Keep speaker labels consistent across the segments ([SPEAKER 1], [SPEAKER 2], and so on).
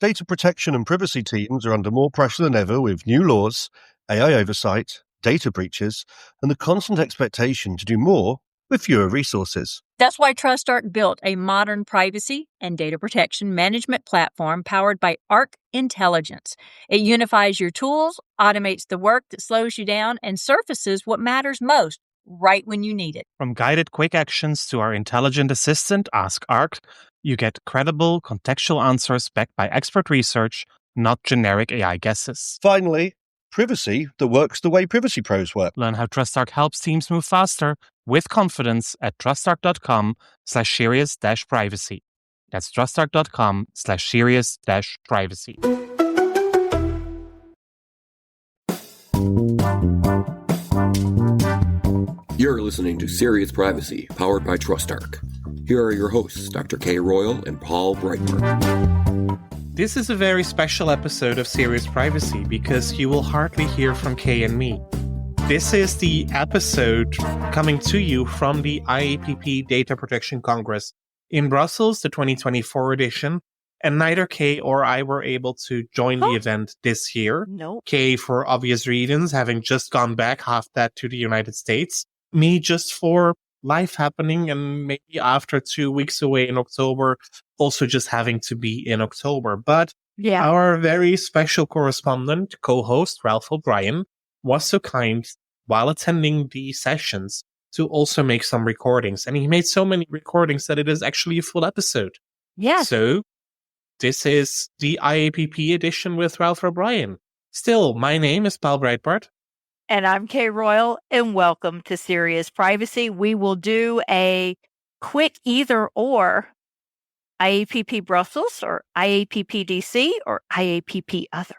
[SPEAKER 1] Data protection and privacy teams are under more pressure than ever with new laws, AI oversight, data breaches, and the constant expectation to do more with fewer resources.
[SPEAKER 2] That's why TrustArc built a modern privacy and data protection management platform powered by Arc Intelligence. It unifies your tools, automates the work that slows you down, and surfaces what matters most right when you need it.
[SPEAKER 3] From guided quick actions to our intelligent assistant, Ask Arc, you get credible, contextual answers backed by expert research, not generic AI guesses.
[SPEAKER 1] Finally, privacy that works the way privacy pros work.
[SPEAKER 3] Learn how TrustArc helps teams move faster with confidence at trustarc.com/serious-privacy. That's trustarc.com/serious-privacy.
[SPEAKER 4] You're listening to Serious Privacy, powered by TrustArc. Here are your hosts, Dr. Kay Royal and Paul Breitbart.
[SPEAKER 3] This is a very special episode of Serious Privacy because you will hardly hear from Kay and me. This is the episode coming to you from the IAPP Data Protection Congress in Brussels, the 2024 edition, and neither Kay or I were able to join the event this year.
[SPEAKER 2] Nope.
[SPEAKER 3] Kay, for obvious reasons, having just gone back half that to the United States. Me just for life happening, and maybe after 2 weeks away in October, also just having to be in October. But our very special correspondent, co-host Ralph O'Brien, was so kind while attending the sessions to also make some recordings. And he made so many recordings that it is actually a full episode.
[SPEAKER 2] Yes.
[SPEAKER 3] So this is the IAPP edition with Ralph O'Brien. Still, my name is Paul Breitbart.
[SPEAKER 5] And I'm Kay Royal, and welcome to Serious Privacy. We will do a quick either or, IAPP Brussels or IAPP DC or IAPP other.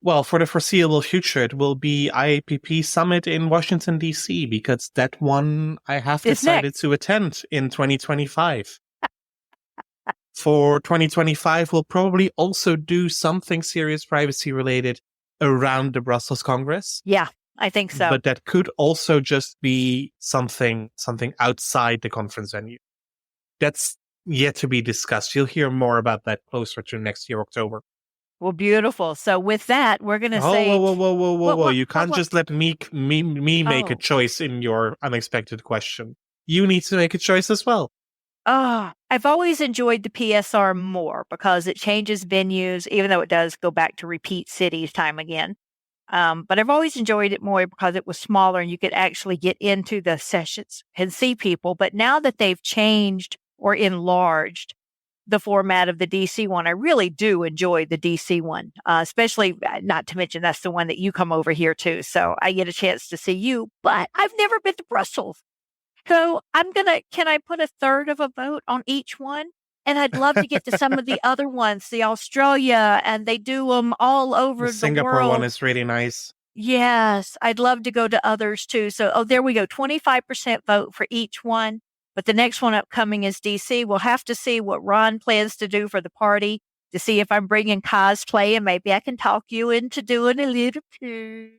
[SPEAKER 3] Well, for the foreseeable future, it will be IAPP Summit in Washington, D.C., because that one I have decided to attend in 2025. For 2025, we'll probably also do something serious privacy related around the Brussels Congress.
[SPEAKER 5] Yeah, I think so.
[SPEAKER 3] But that could also just be something outside the conference venue. That's yet to be discussed. You'll hear more about that closer to next year, October.
[SPEAKER 5] Well, beautiful. So with that, we're going to say...
[SPEAKER 3] Whoa. You can't just let me make a choice in your unexpected question. You need to make a choice as well.
[SPEAKER 5] I've always enjoyed the PSR more because it changes venues, even though it does go back to repeat cities time again. But I've always enjoyed it more because it was smaller and you could actually get into the sessions and see people. But now that they've changed or enlarged the format of the DC one, I really do enjoy the DC one, especially not to mention that's the one that you come over here to. So I get a chance to see you, but I've never been to Brussels. So can I put a third of a vote on each one? And I'd love to get to some of the other ones, the Australia, and they do them all over the
[SPEAKER 3] Singapore
[SPEAKER 5] world.
[SPEAKER 3] one is really nice.
[SPEAKER 5] Yes, I'd love to go to others too. So, there we go. 25% vote for each one. But the next one upcoming is DC. We'll have to see what Ron plans to do for the party to see if I'm bringing cosplay, and maybe I can talk you into doing a little too.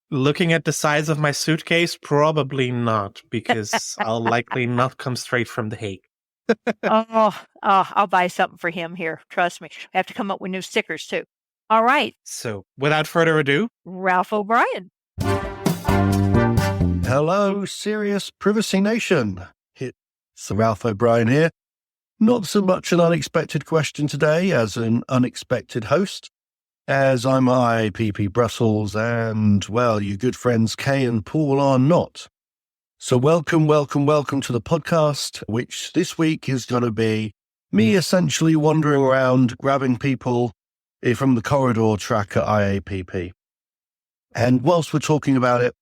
[SPEAKER 3] Looking at the size of my suitcase, probably not, because I'll likely not come straight from The Hague.
[SPEAKER 5] I'll buy something for him here. Trust me. I have to come up with new stickers too. All right.
[SPEAKER 3] So, without further ado,
[SPEAKER 5] Ralph O'Brien.
[SPEAKER 1] Hello, Serious Privacy Nation. It's Ralph O'Brien here. Not so much an unexpected question today as an unexpected host, as I'm IAPP Brussels and, well, your good friends Kay and Paul are not. So welcome to the podcast, which this week is going to be me essentially wandering around grabbing people from the corridor track at IAPP. And whilst we're talking about it,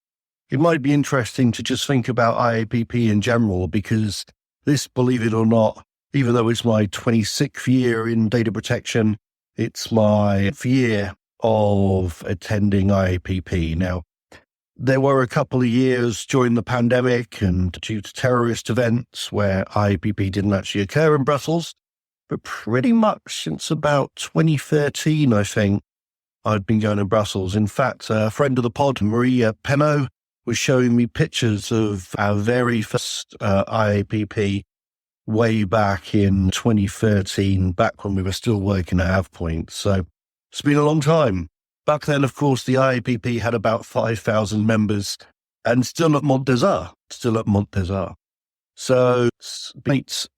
[SPEAKER 1] it might be interesting to just think about IAPP in general, because this, believe it or not, even though it's my 26th year in data protection, it's my 5th year of attending IAPP. Now, there were a couple of years during the pandemic and due to terrorist events where IAPP didn't actually occur in Brussels, but pretty much since about 2013, I think, I'd been going to Brussels. In fact, a friend of the pod, Maria Penot, was showing me pictures of our very first IAPP way back in 2013, back when we were still working at AvePoint. So it's been a long time. Back then, of course, the IAPP had about 5,000 members and still at Mont des Arts. So it's a great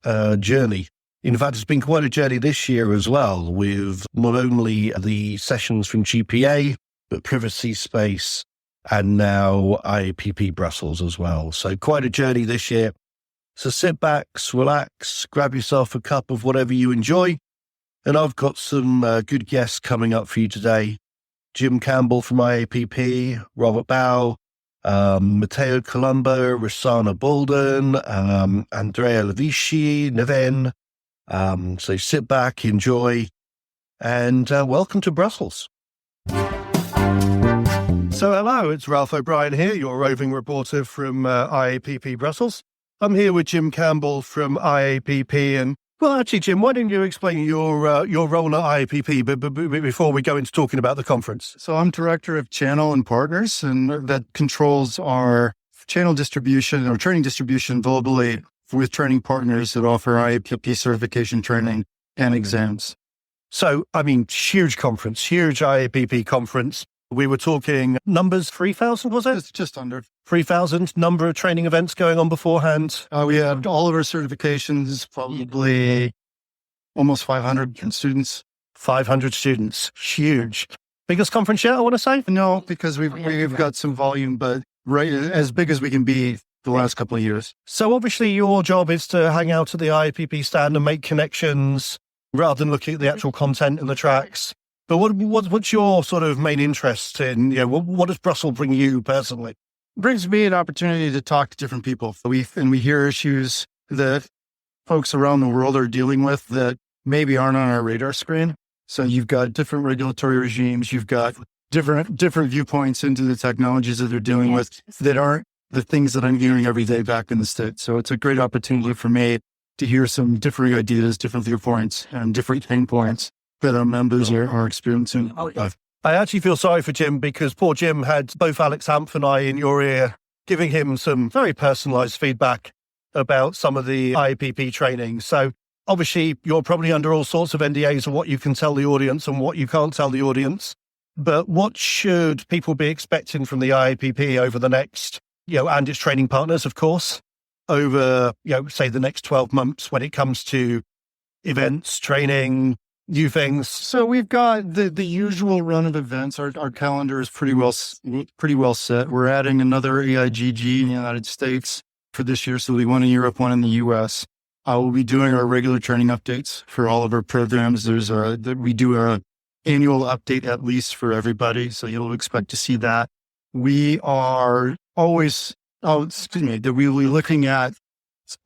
[SPEAKER 1] journey. In fact, it's been quite a journey this year as well, with not only the sessions from GPA, but Privacy Space and now IAPP Brussels as well. So quite a journey this year. So sit back, relax, grab yourself a cup of whatever you enjoy. And I've got some good guests coming up for you today. Jim Campbell from IAPP, Robert Bow, Matteo Colombo, Rossana Bolden, Andrea Levici, Neven. So sit back, enjoy, and welcome to Brussels. So hello, it's Ralph O'Brien here, your roving reporter from IAPP Brussels. I'm here with Jim Campbell from IAPP, and well, actually, Jim, why don't you explain your role at IAPP before we go into talking about the conference?
[SPEAKER 6] So I'm director of channel and partners, and that controls our channel distribution or training distribution globally with training partners that offer IAPP certification training and exams.
[SPEAKER 1] So, I mean, huge conference, huge IAPP conference. We were talking numbers, 3,000, was it?
[SPEAKER 6] It's just under
[SPEAKER 1] 3,000 number of training events going on beforehand.
[SPEAKER 6] We had all of our certifications, probably almost 500 students.
[SPEAKER 1] 500 students, huge. Biggest conference yet, I want to say?
[SPEAKER 6] No, because we've got some volume, but right as big as we can be the last couple of years.
[SPEAKER 1] So obviously your job is to hang out at the IAPP stand and make connections rather than looking at the actual content and the tracks. But what's your sort of main interest in, what does Brussels bring you personally?
[SPEAKER 6] It brings me an opportunity to talk to different people. We hear issues that folks around the world are dealing with that maybe aren't on our radar screen. So you've got different regulatory regimes, you've got different viewpoints into the technologies that they're dealing with that aren't the things that I'm hearing every day back in the States. So it's a great opportunity for me to hear some different ideas, different viewpoints, and different pain points that our members are experiencing.
[SPEAKER 1] I actually feel sorry for Jim because poor Jim had both Alex Hampf and I in your ear giving him some very personalized feedback about some of the IAPP training. So obviously you're probably under all sorts of NDAs of what you can tell the audience and what you can't tell the audience. But what should people be expecting from the IAPP over the next, and its training partners, of course, over, say the next 12 months when it comes to events, training, new things?
[SPEAKER 6] So we've got the usual run of events. Our calendar is pretty well set. We're adding another AIGG in the United States for this year. So there'll be one in Europe, one in the US. We'll be doing our regular training updates for all of our programs. We do our annual update at least for everybody. So you'll expect to see that. We are always, we'll be looking at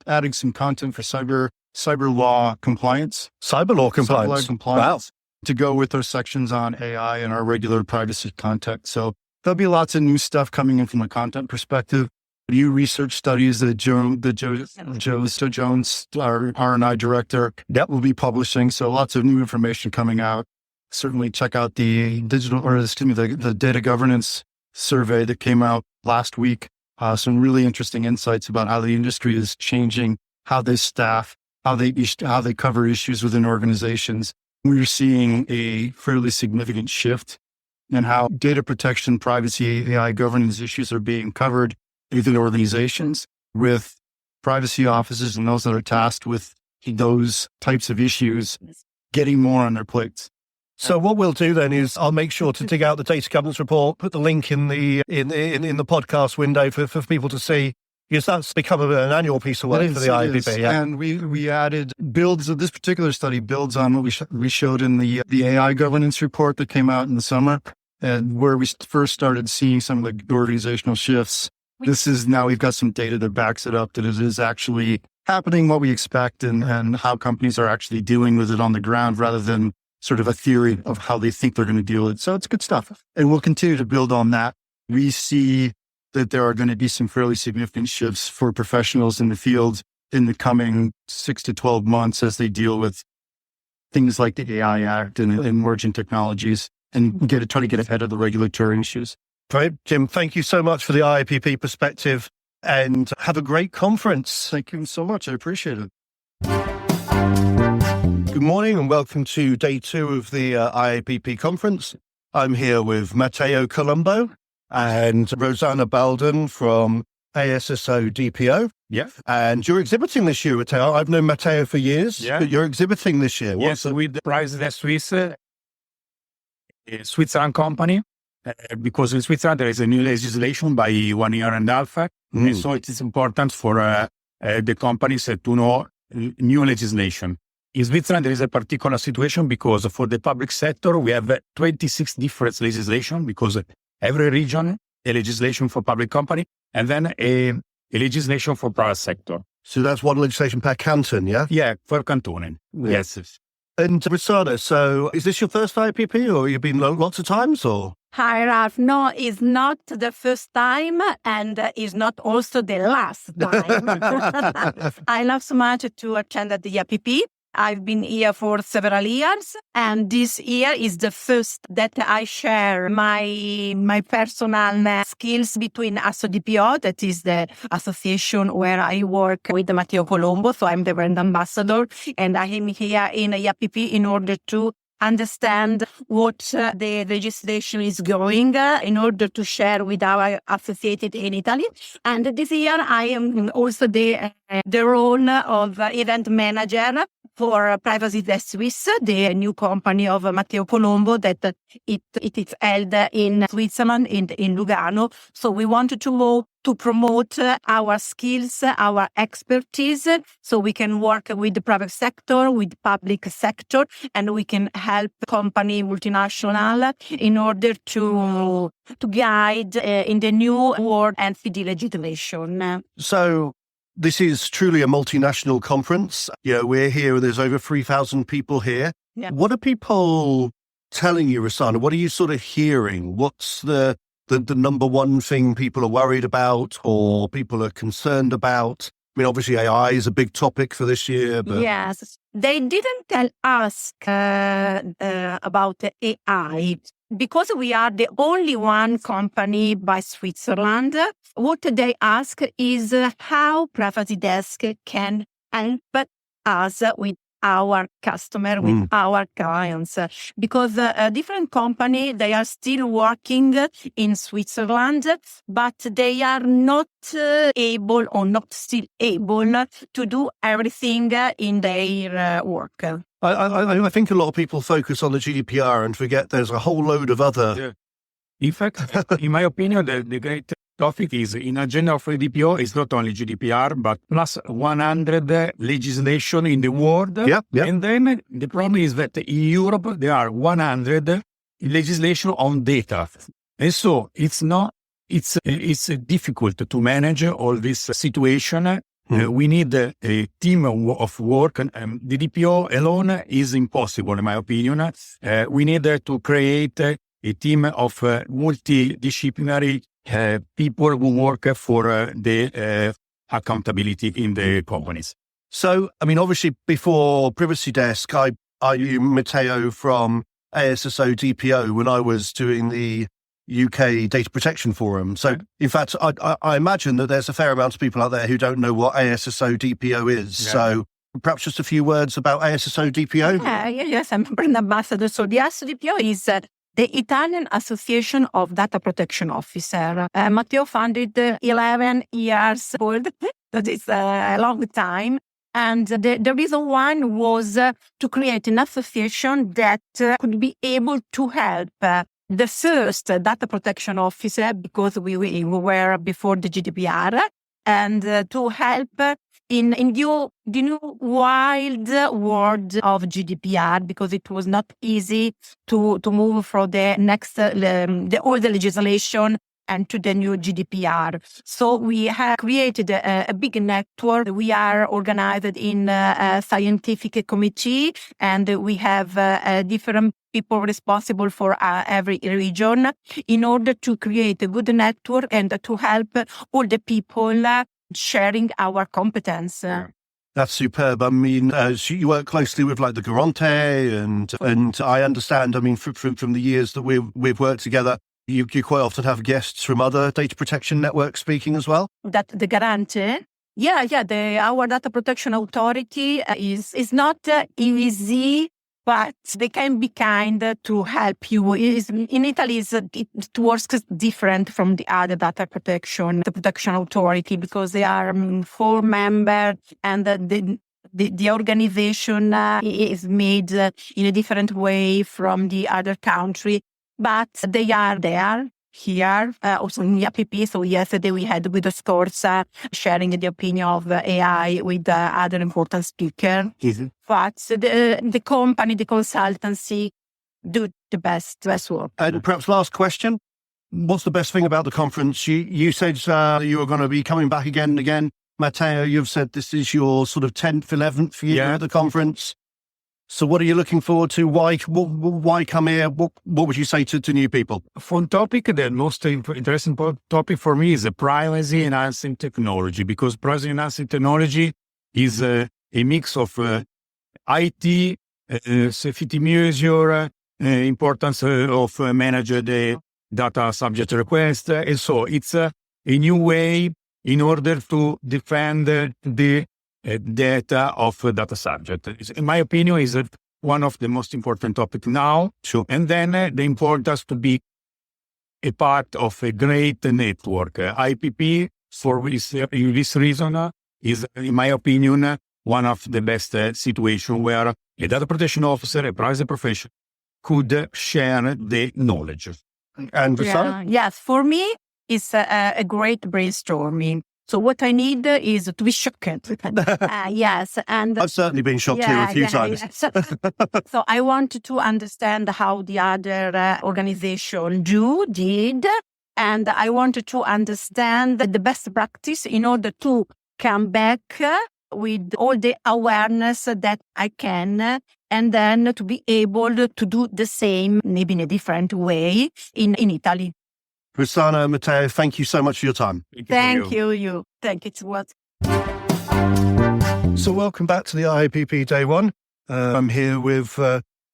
[SPEAKER 6] adding some content for cyber law compliance.
[SPEAKER 1] Cyber law compliance. Wow.
[SPEAKER 6] To go with our sections on AI and our regular privacy content. So there'll be lots of new stuff coming in from a content perspective. New research studies that Joe Jones, our R&I director, will be publishing. So lots of new information coming out. Certainly check out the the data governance survey that came out last week. Some really interesting insights about how the industry is changing, how they staff, how they cover issues within organizations. We're seeing a fairly significant shift in how data protection, privacy, AI governance issues are being covered within organizations, with privacy offices and those that are tasked with those types of issues getting more on their plates.
[SPEAKER 1] So what we'll do then is I'll make sure to dig out the data governance report, put the link in the podcast window for people to see, because that's become an annual piece of work for the IAPP. Yeah.
[SPEAKER 6] And we added builds of this particular study builds on what we showed in the AI governance report that came out in the summer, and where we first started seeing some of the organizational shifts. This is now we've got some data that backs it up that it is actually happening what we expect and how companies are actually dealing with it on the ground rather than sort of a theory of how they think they're going to deal with it. So it's good stuff. And we'll continue to build on that. We see that there are going to be some fairly significant shifts for professionals in the field in the coming 6 to 12 months as they deal with things like the AI Act and emerging technologies and try to get ahead of the regulatory issues.
[SPEAKER 1] Great. Jim, thank you so much for the IAPP perspective and have a great conference.
[SPEAKER 6] Thank you so much. I appreciate it.
[SPEAKER 1] Good morning and welcome to day 2 of the IAPP conference. I'm here with Matteo Colombo and Rosanna Balden from ASSO DPO.
[SPEAKER 7] Yeah.
[SPEAKER 1] And you're exhibiting this year, Matteo. I've known Matteo for years,
[SPEAKER 7] Yeah.
[SPEAKER 1] but you're exhibiting this year.
[SPEAKER 7] Yes, with the Price the Swiss, a Switzerland company, because in Switzerland there is a new legislation by 1 year and a half. And so it is important for the companies to know new legislation. In Switzerland, there is a particular situation because for the public sector, we have 26 different legislation because every region, a legislation for public company, and then a legislation for private sector.
[SPEAKER 1] So that's one legislation per canton, yeah?
[SPEAKER 7] Yeah, for canton. Yes.
[SPEAKER 1] And Rosanna, so is this your first IAPP or you've been lots of times or?
[SPEAKER 8] Hi, Ralph. No, it's not the first time and it's not also the last time. I love so much to attend the IAPP. I've been here for several years, and this year is the first that I share my personal skills between ASSO-DPO, that is the association where I work with Matteo Colombo, so I'm the brand ambassador, and I am here in IAPP in order to understand what the legislation is going in order to share with our associated in Italy. And this year I am also the role of event manager for Privacy the Swiss, the new company of Matteo Colombo that it is held in Switzerland, in Lugano. So we wanted to promote our skills, our expertise, so we can work with the private sector, with public sector, and we can help company multinational in order to guide in the new world NCD legislation.
[SPEAKER 1] So this is truly a multinational conference. You know, we're here and there's over 3,000 people here.
[SPEAKER 8] Yeah.
[SPEAKER 1] What are people telling you, Rosanna? What are you sort of hearing? What's the number one thing people are worried about or people are concerned about? I mean, obviously AI is a big topic for this year, but...
[SPEAKER 8] Yes, they didn't tell us about AI because we are the only one company by Switzerland. What they ask is how Privacy Desk can help us with our customer, with our clients, because different companies, they are still working in Switzerland, but they are not able or not still able to do everything in their work.
[SPEAKER 1] I think a lot of people focus on the GDPR and forget there's a whole load of other...
[SPEAKER 7] Yeah. In fact, in my opinion, the great topic is in agenda of DPO is not only GDPR, but plus 100 legislation in the world.
[SPEAKER 1] Yeah.
[SPEAKER 7] And then the problem is that in Europe, there are 100 legislation on data. And so it's difficult to manage all this situation. We need a team of work. And the DPO alone is impossible, in my opinion. We need to create a team of multidisciplinary people who work for the accountability in the companies.
[SPEAKER 1] So, I mean, obviously before Privacy Desk, I knew Matteo from ASSO DPO when I was doing the UK Data Protection Forum. So, in fact, I imagine that there's a fair amount of people out there who don't know what ASSO DPO is. Yeah. So perhaps just a few words about ASSO DPO?
[SPEAKER 8] Yes, I'm brand ambassador. So the ASSO DPO is the Italian Association of Data Protection Officer. Matteo founded 11 years old. That is a long time. And the reason why was to create an association that could be able to help the first data protection officer, because we were before the GDPR, and to help in the new wild world of GDPR, because it was not easy to move from the next, the older legislation and to the new GDPR. So we have created a big network. We are organized in a scientific committee, and we have different people responsible for every region in order to create a good network and to help all the people sharing our competence.
[SPEAKER 1] That's superb. I mean, you work closely with like the Garante, and I understand, I mean, from the years that we've worked together, you quite often have guests from other data protection networks speaking as well?
[SPEAKER 8] That the Garante? Our data protection authority is not easy, but they can be kind to help you. In Italy, it works different from the other data protection authority because they are 4 members and the organization is made in a different way from the other country, but they are there. Here, also in the APP. So yesterday we had with the scores sharing the opinion of AI with other important speakers. But the company, the consultancy, do the best work.
[SPEAKER 1] And perhaps last question, what's the best thing about the conference? You said you were going to be coming back again and again. Matteo, you've said this is your sort of 10th, 11th year at the conference. So what are you looking forward to? Why come here? What would you say to new people?
[SPEAKER 7] Fun topic, the most interesting topic for me is privacy enhancing technology, because privacy enhancing technology is a mix of IT, safety measure, importance of manage the data subject request. And so it's a new way in order to defend the data of data subject. In my opinion, is one of the most important topics now.
[SPEAKER 1] Sure.
[SPEAKER 7] And then the importance to be a part of a great network. IPP, for this reason, is, in my opinion, one of the best situations where a data protection officer, a privacy professional, could share the knowledge.
[SPEAKER 1] And Rossana?
[SPEAKER 8] Yes, for me, it's a great brainstorming. So what I need is to be shocked. Yes. And
[SPEAKER 1] I've certainly been shocked here a few times.
[SPEAKER 8] So I want to understand how the other organization did, and I wanted to understand the best practice in order to come back with all the awareness that I can, and then to be able to do the same, maybe in a different way, in Italy.
[SPEAKER 1] Rossana, Matteo, thank you so much for your time.
[SPEAKER 8] Thank you. Thank you. It's what.
[SPEAKER 1] So welcome back to the IAPP Day 1. I'm here with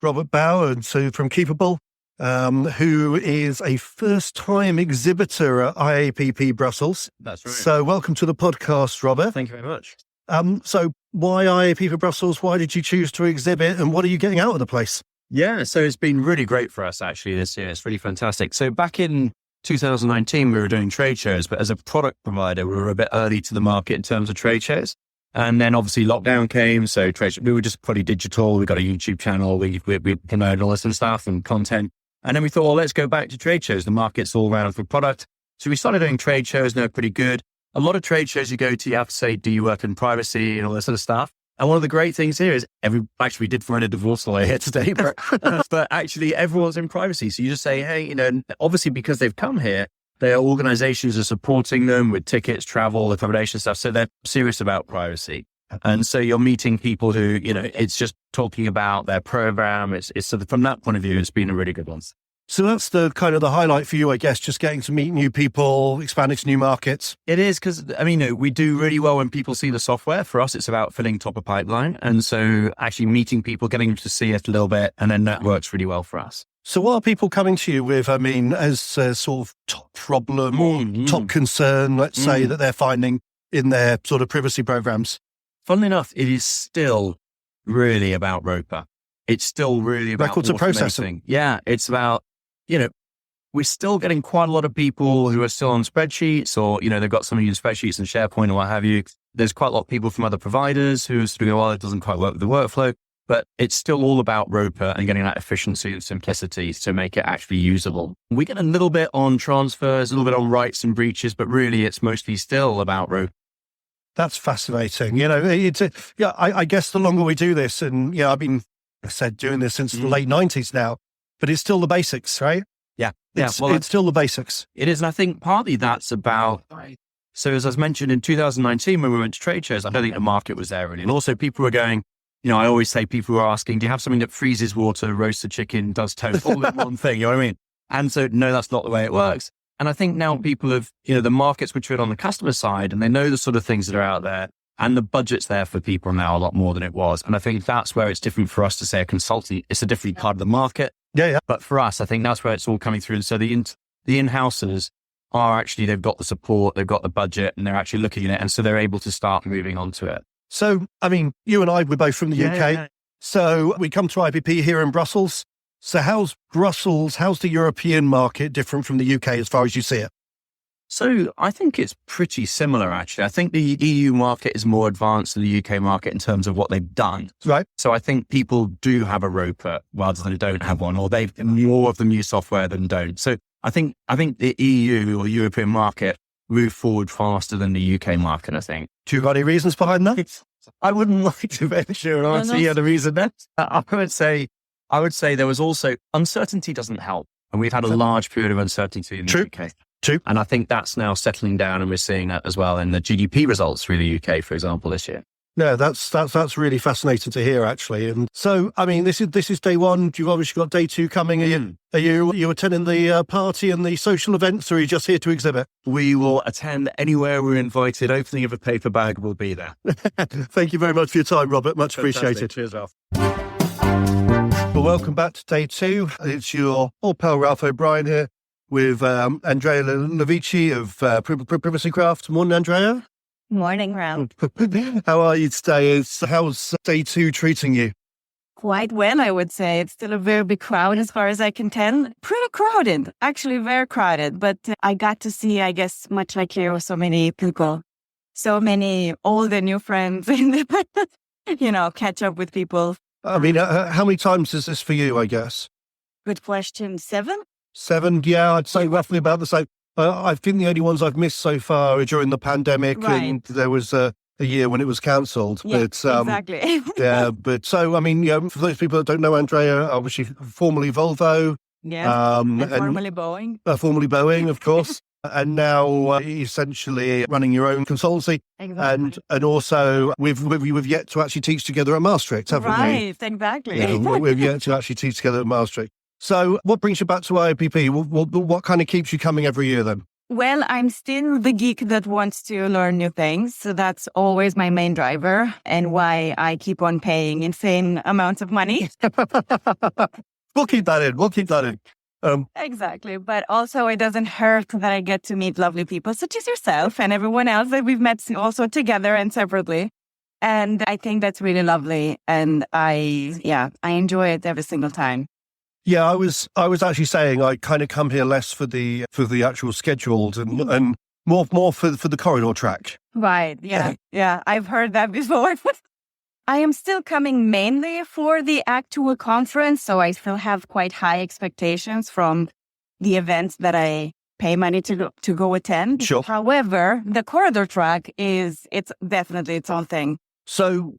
[SPEAKER 1] Robert Bauer from Keepable, who is a first-time exhibitor at IAPP Brussels.
[SPEAKER 9] That's right.
[SPEAKER 1] So welcome to the podcast, Robert.
[SPEAKER 9] Thank you very much.
[SPEAKER 1] So why IAPP Brussels? Why did you choose to exhibit, and what are you getting out of the place?
[SPEAKER 9] Yeah, so it's been really great for us actually this year. It's really fantastic. So back in 2019, we were doing trade shows, but as a product provider, we were a bit early to the market in terms of trade shows. And then obviously lockdown came, so we were just pretty digital. We got a YouTube channel, we promoted all this and stuff and content. And then we thought, well, let's go back to trade shows. The market's all around for product. So we started doing trade shows, and they're pretty good. A lot of trade shows you go to, you have to say, do you work in privacy and all this sort of stuff. And one of the great things here is actually we did find a divorce lawyer here today, but actually everyone's in privacy. So you just say, hey, obviously because they've come here, their organizations are supporting them with tickets, travel, accommodation stuff. So they're serious about privacy. And so you're meeting people who, it's just talking about their program. It's so from that point of view, it's been a really good one.
[SPEAKER 1] So that's the kind of the highlight for you, I guess, just getting to meet new people, expanding to new markets.
[SPEAKER 9] It is because, we do really well when people see the software. For us, it's about filling top of pipeline. And so actually meeting people, getting them to see it a little bit, and then that works really well for us.
[SPEAKER 1] So what are people coming to you with, as sort of top problem, top concern, let's say, that they're finding in their sort of privacy programs?
[SPEAKER 9] Funnily enough, it is still really about ROPA. It's still really about
[SPEAKER 1] records and processing.
[SPEAKER 9] Yeah, it's about, we're still getting quite a lot of people who are still on spreadsheets or, they've got some of these spreadsheets and SharePoint or what have you. There's quite a lot of people from other providers who sort of go, well, it doesn't quite work with the workflow, but it's still all about ROPA and getting that efficiency and simplicity to make it actually usable. We get a little bit on transfers, a little bit on rights and breaches, but really it's mostly still about ROPA.
[SPEAKER 1] That's fascinating. I guess the longer we do this, and I've been doing this since the late 90s now, but it's still the basics, right?
[SPEAKER 9] Yeah.
[SPEAKER 1] It's still the basics.
[SPEAKER 9] It is. And I think partly that's about, so as I was mentioned in 2019, when we went to trade shows, I don't think the market was there really. And also people were going, I always say people were asking, do you have something that freezes water, roasts the chicken, does toast, all in one thing? You know what I mean? And so, no, that's not the way it works. And I think now people have, the market's matured on the customer side and they know the sort of things that are out there. And the budget's there for people now a lot more than it was. And I think that's where it's different for us to say a consultant. It's a different part of the market.
[SPEAKER 1] Yeah.
[SPEAKER 9] But for us, I think that's where it's all coming through. So the in-housers are actually, they've got the support, they've got the budget, and they're actually looking at it. And so they're able to start moving on to it.
[SPEAKER 1] So, I mean, you and I, we're both from the UK.
[SPEAKER 9] Yeah.
[SPEAKER 1] So we come to IPP here in Brussels. So how's the European market different from the UK as far as you see it?
[SPEAKER 9] So I think it's pretty similar, actually. I think the EU market is more advanced than the UK market in terms of what they've done.
[SPEAKER 1] Right.
[SPEAKER 9] So I think people do have a ROPA rather than don't have one, or they've more of them use software than don't. So I think the EU or European market moved forward faster than the UK market, I think.
[SPEAKER 1] Do you got any reasons behind that?
[SPEAKER 9] I wouldn't like to venture an answer. Yeah, the reason that I would say there was also uncertainty doesn't help. And we've had a large period of uncertainty in the UK.
[SPEAKER 1] True.
[SPEAKER 9] And I think that's now settling down, and we're seeing that as well in the GDP results through the UK, for example, this year.
[SPEAKER 1] No, that's really fascinating to hear, actually. And so, I mean, this is day one. You've obviously got day two coming. Are you attending the party and the social events, or are you just here to exhibit?
[SPEAKER 9] We will attend anywhere we're invited. Opening of a paper bag will be there.
[SPEAKER 1] Thank you very much for your time, Robert. Much appreciated.
[SPEAKER 9] Cheers, Ralph.
[SPEAKER 1] Well, welcome back to day two. It's your old pal Ralph O'Brien here with Andrea Levici of Privacy Craft. Morning, Andrea.
[SPEAKER 8] Morning, Ralph.
[SPEAKER 1] How are you today? How's day two treating you?
[SPEAKER 8] Quite well, I would say. It's still a very big crowd as far as I can tell. Pretty crowded, actually very crowded. But I got to see, I guess, much like you, so many people, so many old and new friends, catch up with people.
[SPEAKER 1] I mean, how many times is this for you, I guess?
[SPEAKER 8] Good question. 7?
[SPEAKER 1] 7, yeah, I'd say roughly about the same. I think the only ones I've missed so far are during the pandemic,
[SPEAKER 8] Right.
[SPEAKER 1] and there was a year when it was cancelled.
[SPEAKER 8] Yeah,
[SPEAKER 1] but,
[SPEAKER 8] exactly.
[SPEAKER 1] yeah, but so, I mean, for those people that don't know Andrea, obviously formerly Volvo.
[SPEAKER 8] Yeah, and
[SPEAKER 1] and
[SPEAKER 8] formerly Boeing.
[SPEAKER 1] formerly Boeing, of course. And now essentially running your own consultancy.
[SPEAKER 8] Exactly.
[SPEAKER 1] And also we've yet to actually teach together at Maastricht, haven't we?
[SPEAKER 8] Right, exactly.
[SPEAKER 1] Yeah, we've yet to actually teach together at Maastricht. So what brings you back to IPP? What kind of keeps you coming every year then?
[SPEAKER 8] Well, I'm still the geek that wants to learn new things. So that's always my main driver and why I keep on paying insane amounts of money.
[SPEAKER 1] We'll keep that in.
[SPEAKER 8] Exactly. But also it doesn't hurt that I get to meet lovely people such as yourself and everyone else that we've met also together and separately. And I think that's really lovely. And I enjoy it every single time.
[SPEAKER 1] Yeah, I was actually saying I kind of come here less for the actual scheduled and more for the corridor track.
[SPEAKER 8] Right. Yeah. I've heard that before. I am still coming mainly for the actual conference, so I still have quite high expectations from the events that I pay money to go attend.
[SPEAKER 1] Sure.
[SPEAKER 8] However, the corridor track it's definitely its own thing.
[SPEAKER 1] So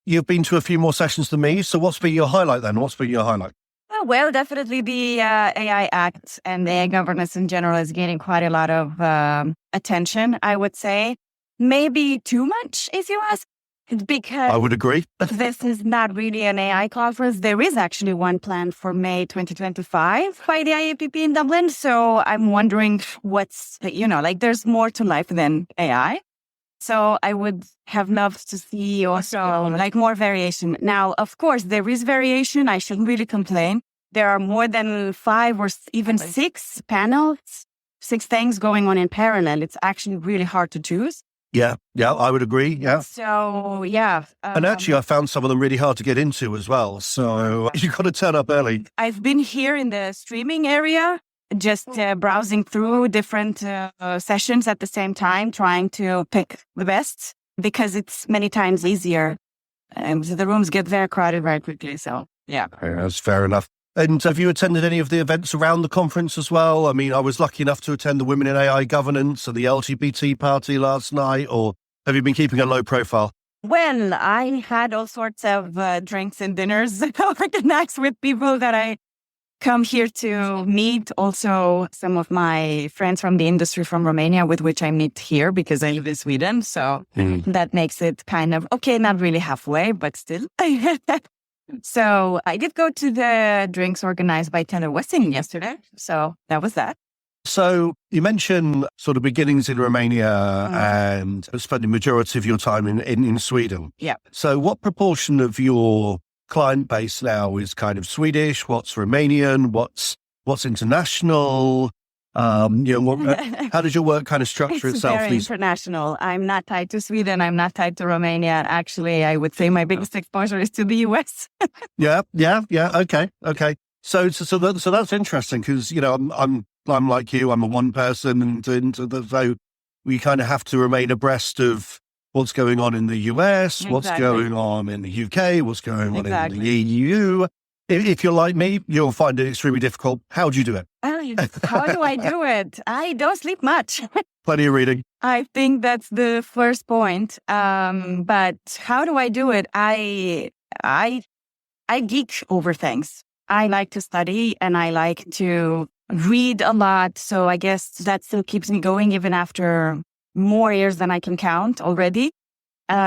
[SPEAKER 1] you've been to a few more sessions than me. So what's been your highlight then?
[SPEAKER 8] Well, definitely the AI Act and the AI governance in general is getting quite a lot of attention, I would say. Maybe too much, as you ask, because
[SPEAKER 1] I would agree.
[SPEAKER 8] this is not really an AI conference. There is actually one planned for May 2025 by the IAPP in Dublin. So I'm wondering there's more to life than AI. So I would have loved to see also more variation. Now, of course, there is variation. I shouldn't really complain. There are more than 5 or even 6 panels, 6 things going on in parallel. It's actually really hard to choose.
[SPEAKER 1] Yeah, I would agree. Yeah.
[SPEAKER 8] So, yeah.
[SPEAKER 1] And actually, I found some of them really hard to get into as well. So you've got to turn up early.
[SPEAKER 8] I've been here in the streaming area, just browsing through different sessions at the same time, trying to pick the best because it's many times easier. The rooms get very crowded very quickly. So, yeah.
[SPEAKER 1] That's fair enough. And have you attended any of the events around the conference as well? I mean, I was lucky enough to attend the Women in AI Governance and the LGBT party last night, or have you been keeping a low profile?
[SPEAKER 8] Well, I had all sorts of drinks and dinners organized with people that I come here to meet. Also, some of my friends from the industry from Romania, with which I meet here because I live in Sweden. So that makes it kind of, okay, not really halfway, but still. So I did go to the drinks organized by Taylor Wessing yesterday. So that was that.
[SPEAKER 1] So you mentioned sort of beginnings in Romania and spending majority of your time in Sweden.
[SPEAKER 8] Yeah.
[SPEAKER 1] So what proportion of your client base now is kind of Swedish? What's Romanian? What's international? How does your work kind of structure
[SPEAKER 8] It's
[SPEAKER 1] itself?
[SPEAKER 8] very international. I'm not tied to Sweden. I'm not tied to Romania. Actually, I would say my biggest exposure is to the US.
[SPEAKER 1] Yeah. Okay. So that's interesting because I'm like you. I'm a one person, and so we kind of have to remain abreast of what's going on in the US, what's
[SPEAKER 8] Exactly.
[SPEAKER 1] going on in the UK, what's going on in
[SPEAKER 8] Exactly.
[SPEAKER 1] the EU. If you're like me, you'll find it extremely difficult. How do you do it?
[SPEAKER 8] How do I do it? I don't sleep much.
[SPEAKER 1] Plenty of reading.
[SPEAKER 8] I think that's the first point. But how do I do it? I geek over things. I like to study and I like to read a lot. So I guess that still keeps me going even after more years than I can count already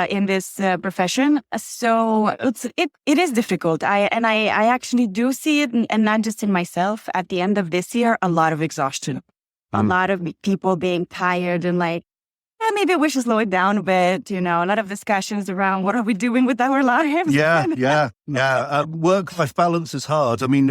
[SPEAKER 8] in this profession. So it is difficult. I actually do see it, and not just in myself. At the end of this year, a lot of exhaustion, a lot of people being tired and like, maybe we should slow it down a bit. A lot of discussions around what are we doing with our lives.
[SPEAKER 1] Yeah. Work-life balance is hard. I mean,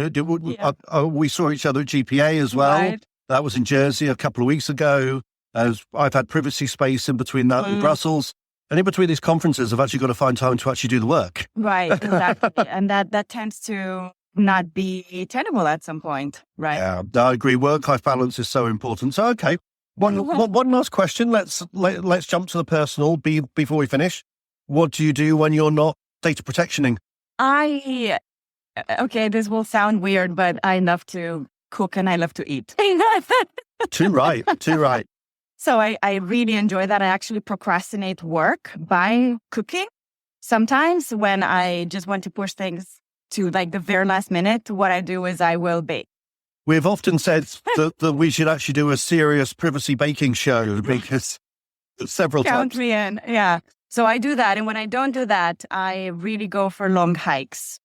[SPEAKER 1] we saw each other at GPA as well.
[SPEAKER 8] Right.
[SPEAKER 1] That was in Jersey a couple of weeks ago. As I've had privacy space in between that and Brussels. And in between these conferences, I've actually got to find time to actually do the work.
[SPEAKER 8] Right, exactly. And that tends to not be tenable at some point, right?
[SPEAKER 1] Yeah, I agree. Work-life balance is so important. So, okay. One last question. Let's jump to the personal before we finish. What do you do when you're not data protectioning?
[SPEAKER 8] This will sound weird, but I love to cook and I love to eat.
[SPEAKER 1] Too right.
[SPEAKER 8] So I really enjoy that. I actually procrastinate work by cooking. Sometimes when I just want to push things to like the very last minute, what I do is I will bake.
[SPEAKER 1] We've often said that we should actually do a serious privacy baking show because several
[SPEAKER 8] Count
[SPEAKER 1] times.
[SPEAKER 8] me in. Yeah. So I do that. And when I don't do that, I really go for long hikes.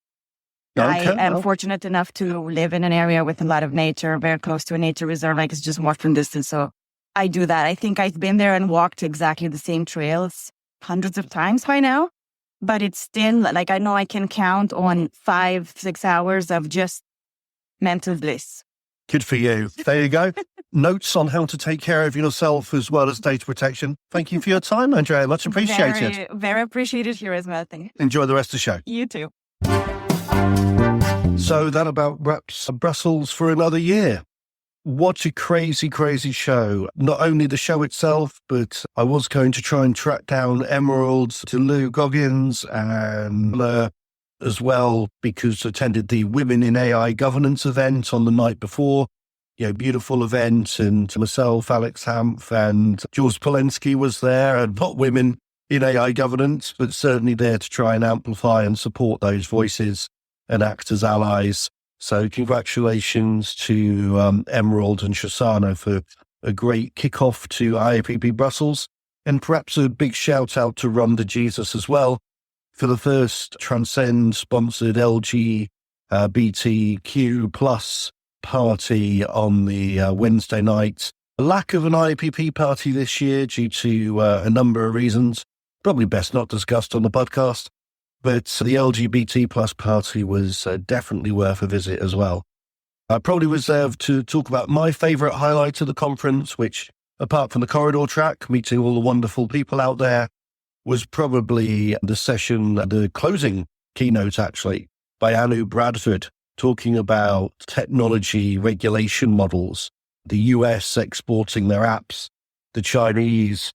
[SPEAKER 8] I am fortunate enough to live in an area with a lot of nature, very close to a nature reserve, like it's just walking distance. So I do that. I think I've been there and walked exactly the same trails hundreds of times by now, but it's still like, I know I can count on 5-6 hours of just mental bliss.
[SPEAKER 1] Good for you. There you go. Notes on how to take care of yourself as well as data protection. Thank you for your time, Andrea. Much appreciated.
[SPEAKER 8] Very, very appreciated here as well. Thank you.
[SPEAKER 1] Enjoy the rest of the show.
[SPEAKER 8] You too.
[SPEAKER 1] So that about wraps Brussels for another year. What a crazy, crazy show. Not only the show itself, but I was going to try and track down Emerald to Lou Goggins and as well, because attended the Women in AI Governance event on the night before. Beautiful event. And myself, Alex Hampf and Jules Polensky was there, and not Women in AI Governance, but certainly there to try and amplify and support those voices and act as allies. So congratulations to Emerald and Shoshana for a great kickoff to IAPP Brussels, and perhaps a big shout out to Run to Jesus as well for the first Transcend sponsored LGBTQ plus party on the Wednesday night. A lack of an IAPP party this year due to a number of reasons, probably best not discussed on the podcast. But the LGBT plus party was definitely worth a visit as well. I probably reserve to talk about my favourite highlight of the conference, which, apart from the corridor track, meeting all the wonderful people out there, was probably the session, the closing keynote actually, by Anu Bradford, talking about technology regulation models, the US exporting their apps, the Chinese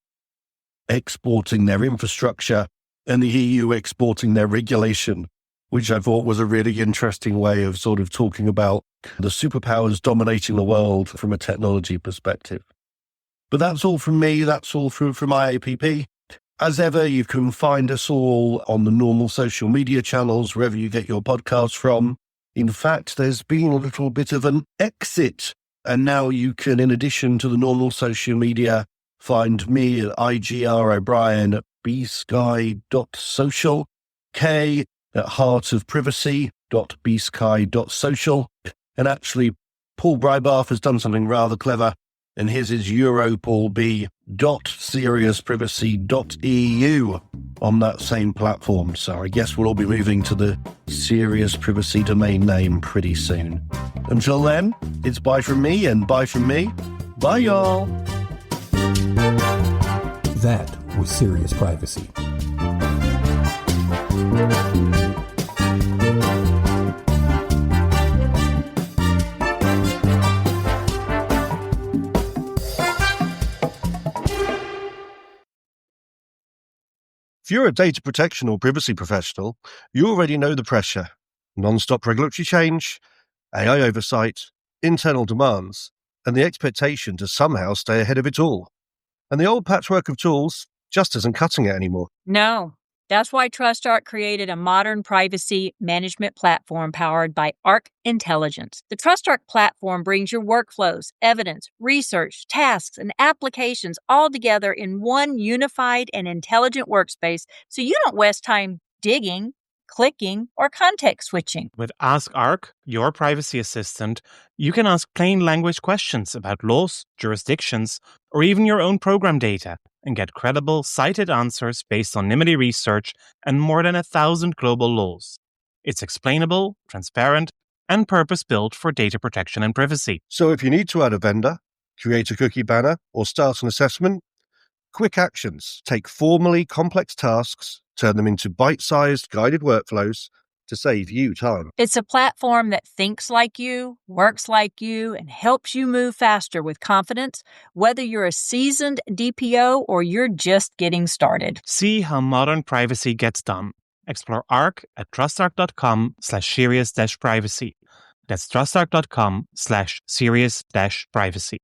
[SPEAKER 1] exporting their infrastructure, and the EU exporting their regulation, which I thought was a really interesting way of sort of talking about the superpowers dominating the world from a technology perspective. But that's all from me. That's all from IAPP. As ever, you can find us all on the normal social media channels, wherever you get your podcasts from. In fact, there's been a little bit of an exit, and now you can, in addition to the normal social media, find me at IGR O'Brien at bsky.social, K at heartofprivacy.bsky.social. And actually, Paul Brybarth has done something rather clever, and his is europaulb.seriousprivacy.eu on that same platform. So I guess we'll all be moving to the Serious Privacy domain name pretty soon. Until then, it's bye from me and bye from me. Bye, y'all.
[SPEAKER 10] That was Serious Privacy.
[SPEAKER 1] If you're a data protection or privacy professional, you already know the pressure. Non-stop regulatory change, AI oversight, internal demands, and the expectation to somehow stay ahead of it all. And the old patchwork of tools just isn't cutting it anymore.
[SPEAKER 2] No. That's why TrustArc created a modern privacy management platform powered by Arc Intelligence. The TrustArc platform brings your workflows, evidence, research, tasks, and applications all together in one unified and intelligent workspace so you don't waste time digging, clicking, or context switching.
[SPEAKER 3] With Ask Arc, your privacy assistant, you can ask plain language questions about laws, jurisdictions, or even your own program data and get credible, cited answers based on NIMBY research and more than 1,000 global laws. It's explainable, transparent, and purpose-built for data protection and privacy.
[SPEAKER 1] So if you need to add a vendor, create a cookie banner, or start an assessment, quick actions take formally complex tasks, turn them into bite-sized guided workflows to save you time.
[SPEAKER 2] It's a platform that thinks like you, works like you, and helps you move faster with confidence, whether you're a seasoned DPO or you're just getting started.
[SPEAKER 3] See how modern privacy gets done. Explore Arc at trustarc.com/serious-privacy. That's trustarc.com/serious-privacy.